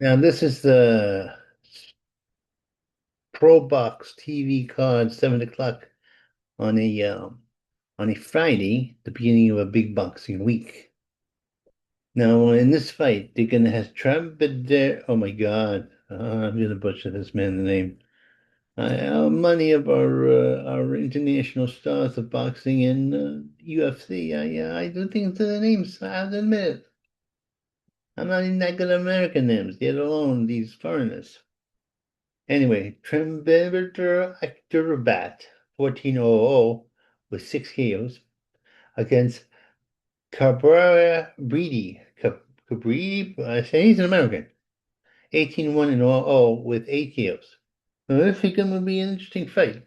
Now this is the probox TV card, 7 o'clock on a Friday, the beginning of a big boxing week. Now in this fight, they're gonna have Trump. Oh my God, I'm gonna butcher this man's name. Many of our international stars of boxing and UFC. I do things to the names. I have to admit it. I'm not even that good at American names, let alone these foreigners. Anyway, Trembender Actorbat 1400 with 6 KOs against Cabrera Breedy. Cabrera, I say he's an American. 18-1 and 0 with 8 KOs. Now, this is going to be an interesting fight.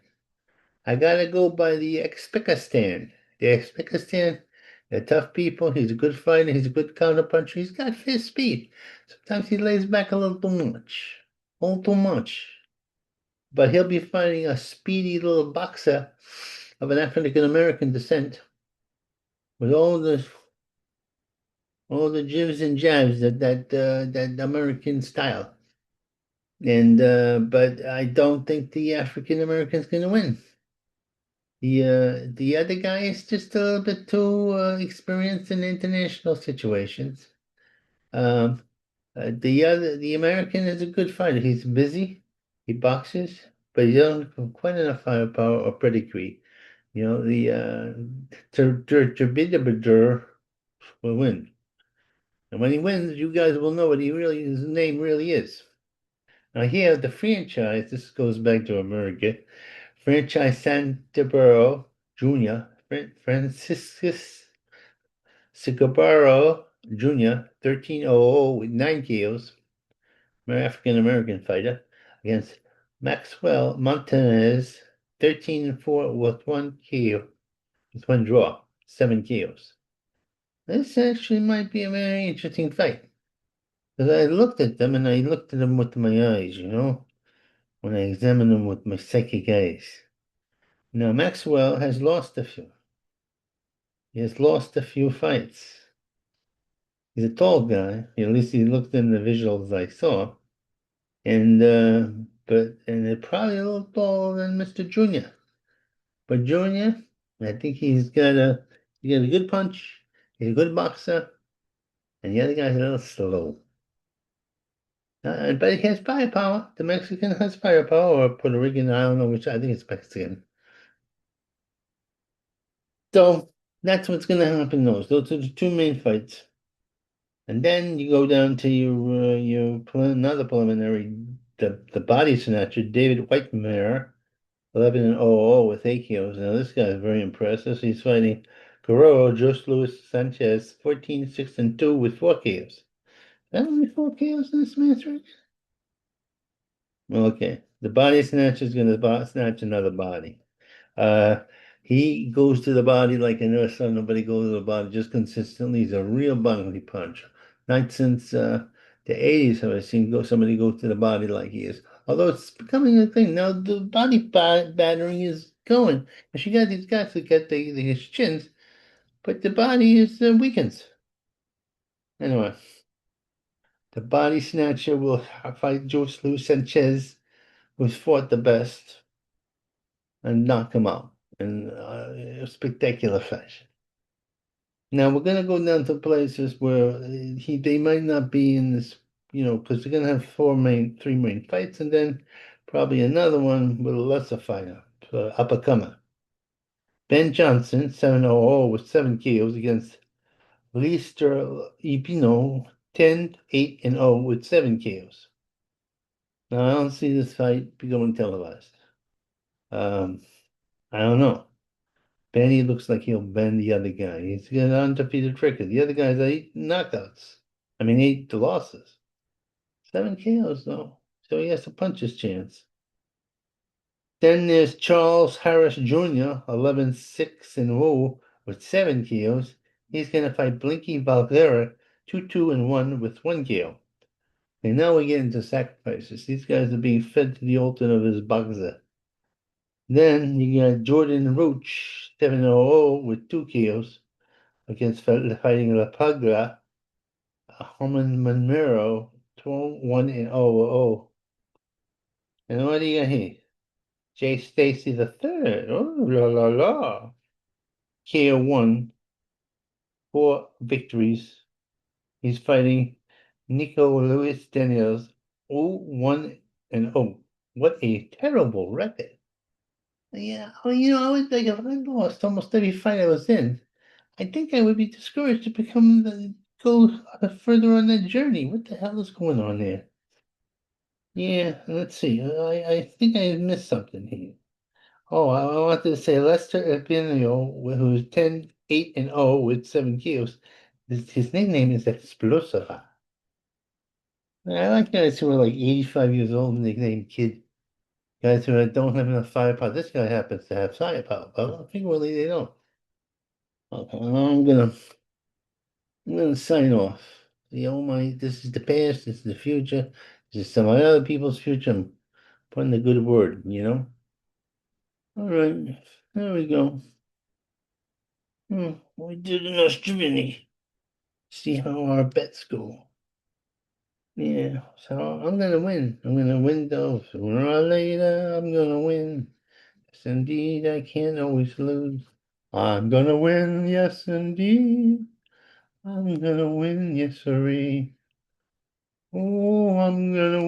I gotta go by the Uzbekistan. The Uzbekistan, they're tough people. He's a good fighter. He's a good counterpuncher. He's got fast speed. Sometimes he lays back a little too much. A little too much. But he'll be fighting a speedy little boxer of an African American descent with all the jibs and jabs that American style. And but I don't think the African American's going to win. The other guy is just a little bit too experienced in international situations. Um, the American is a good fighter. He's busy, he boxes, but he doesn't have quite enough firepower or pedigree. You know, the Terbidabador will win. And when he wins, you guys will know what his name really is. Now here, the franchise, this goes back to America. Franchise Santaburo Jr., Franciscus Sigabaro Jr., 1300 with 9 KOs, African American fighter, against Maxwell Montanez, 13-4 with 1 KO, with 1 draw, 7 KOs. This actually might be a very interesting fight. Because I looked at them and I looked at them with my eyes, when I examined them with my psychic eyes. Now, Maxwell has lost a few. He has lost a few fights. He's a tall guy. At least he looked in the visuals I saw. And they're probably a little taller than Mr. Junior. But Junior, I think he got a good punch. He's a good boxer, and the other guy's a little slow. But he has firepower. The Mexican has firepower, or Puerto Rican. I don't know which. I think it's Mexican. So that's what's going to happen. Those are the two main fights. And then you go down to another preliminary, the body snatcher, David Whitemare, 11-0 with 8 KOs. Now this guy is very impressive. He's fighting Guerrero, Jose Luis Sanchez, 14-6-2 with 4 KOs. Is that only 4 KOs in this man's record? Okay. The body snatcher is going to snatch another body. Uh, he goes to the body like I never saw nobody go to the body just consistently. He's a real body puncher. Not since the 80s have I seen somebody go to the body like he is. Although it's becoming a thing. Now the body battering is going. And she got these guys that get his chins, but the body is weakens. Anyway, the body snatcher will fight Jose Luis Sanchez, who's fought the best, and knock him out in a spectacular fashion. Now we're gonna go down to places where they might not be in this, because they're gonna have three main fights, and then probably another one with a lesser fighter, up and comer. Ben Johnson, 7-0 with 7 KOs against Lister Ibino, 10-8-0 with 7 KOs. Now I don't see this fight becoming televised. Um, I don't know. Benny looks like he'll bend the other guy. He's got an undefeated record. The other guy's 8 knockouts. I mean, 8 losses. 7 KOs, though. So he has a punch his chance. Then there's Charles Harris Jr., 11-6-0 with 7 KOs. He's going to fight Blinky Valguera, 2-2-1 with 1 KO. And now we get into sacrifices. These guys are being fed to the ultimate of his boxer. Then you got Jordan Roach, 7-0 with 2 KOs against fighting La Pagra, Herman Monero, Well, 1 and 0. And what do you got here? Jay Stacy the third. Oh, la la la. KO won 4 victories. He's fighting Nico Luis Daniels 1 and 0. What a terrible record. Yeah, well, I was like, if I lost almost every fight I was in, I think I would be discouraged to go further on that journey. What the hell is going on there? Yeah, let's see. I think I missed something here. Oh, I wanted to say Lester Epinio, who's 10-8-0 with 7 kills. His nickname is Explosiva. I like guys who are like 85 years old and nicknamed Kid. Guys who don't have enough firepower. This guy happens to have firepower, but figuratively they don't. Okay, I'm gonna sign off. This is the past, this is the future, this is some other people's future. I'm putting the good word. All right, there we go. We did an Australian. See how our bets go. Yeah, so I'm gonna win. I'm gonna win though. Sooner or later, I'm gonna win. Yes, indeed, I can't always lose. I'm gonna win, yes, indeed. I'm gonna win, yes, sirree. Oh, I'm gonna